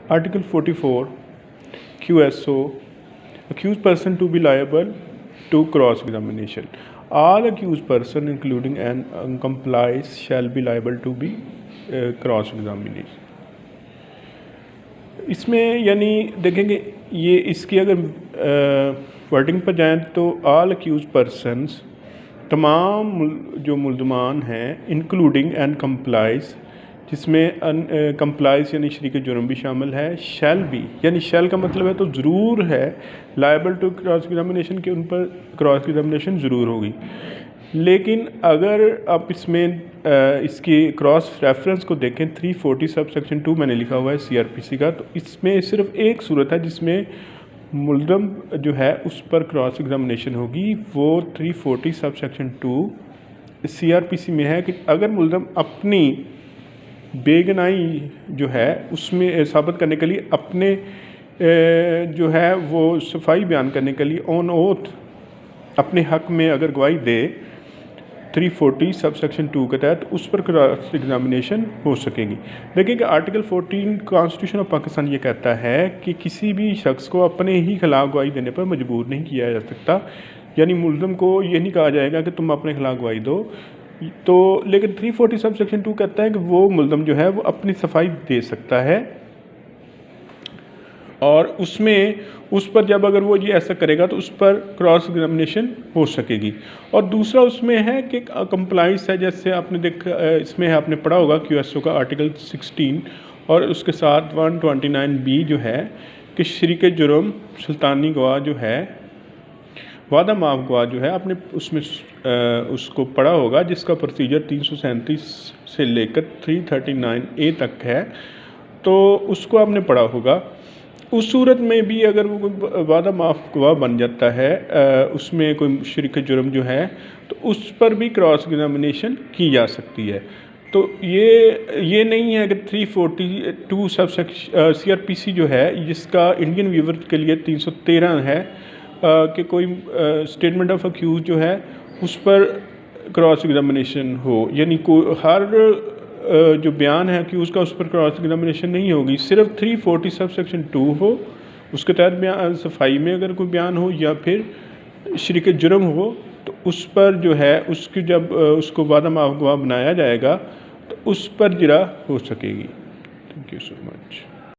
Article 44 QSO accused person to be liable to cross examination. All accused person including an accomplice shall be liable to be cross examination. इसमें यानी देखेंगे ये इसकी अगर wording पर जाएँ तो ऑल अक्यूज पर्सनस तमाम जो मुल्ज़मान हैं इंक्लूडिंग एंड कंप्लाइज जिसमें कंप्लाइज यानी शरीक जुर्म भी शामिल है, शैल भी यानी शैल का मतलब है तो ज़रूर है लायबल टू क्रॉस एग्जामिनेशन के उन पर क्रॉस एग्जामिनेशन ज़रूर होगी। लेकिन अगर आप इसमें इसकी क्रॉस रेफरेंस को देखें 340 सब सेक्शन 2 मैंने लिखा हुआ है CRPC का, तो इसमें सिर्फ एक सूरत है जिसमें मुल्ज़म जो है उस पर क्रॉस एग्जामिनेशन होगी, वो 340 सब सेक्शन 2 CRPC में है कि अगर मुल्ज़म अपनी बेगनाई जो है उसमें साबित करने के लिए अपने जो है वो सफाई बयान करने के लिए ऑन ओथ अपने हक में अगर गवाही दे 340 सब सेक्शन 2 के तहत उस पर क्रॉस एग्जामिनेशन हो सकेगी। देखिए कि आर्टिकल 14 कॉन्स्टिट्यूशन ऑफ पाकिस्तान ये कहता है कि किसी भी शख्स को अपने ही खिलाफ गवाही देने पर मजबूर नहीं किया जा सकता, यानी मुल्ज़म को ये नहीं कहा जाएगा कि तुम अपने खिलाफ गवाही दो। तो लेकिन 340 सब सेक्शन 2 कहता है कि वो मुल्ज़म जो है वो अपनी सफाई दे सकता है और उसमें उस पर जब अगर वो ये ऐसा करेगा तो उस पर क्रॉस एग्जामिनेशन हो सकेगी। और दूसरा उसमें है कि कंप्लाइंस है, जैसे आपने देखा इसमें आपने पढ़ा होगा QSO का आर्टिकल 16 और उसके साथ 129B जो है कि शरीक जुर्म सुल्तानी गवाह जो है वादा माफ गवाह जो है आपने उसमें उसको पढ़ा होगा, जिसका प्रोसीजर 337 से लेकर 339A तक है, तो उसको आपने पढ़ा होगा। उस सूरत में भी अगर वो कोई वादा माफ गवाह बन जाता है उसमें कोई शरीक जुर्म जो है तो उस पर भी क्रॉस एग्जामिनेशन की जा सकती है। तो ये नहीं है कि 342 सब सेक्शन CRPC जो है जिसका इंडियन व्यूवर के लिए 313 है कि कोई स्टेटमेंट ऑफ अक्यूज जो है उस पर क्रॉस एग्जामिनेशन हो, यानी हर जो बयान है कि उसका उस पर क्रॉस एग्जामिनेशन नहीं होगी, सिर्फ 340 सब सेक्शन 2 हो उसके तहत बयान सफाई में अगर कोई बयान हो या फिर शरीक जुर्म हो तो उस पर जो है उसकी जब उसको वादा माफ गवाह बनाया जाएगा तो उस पर जिरा हो सकेगी। Thank you so much.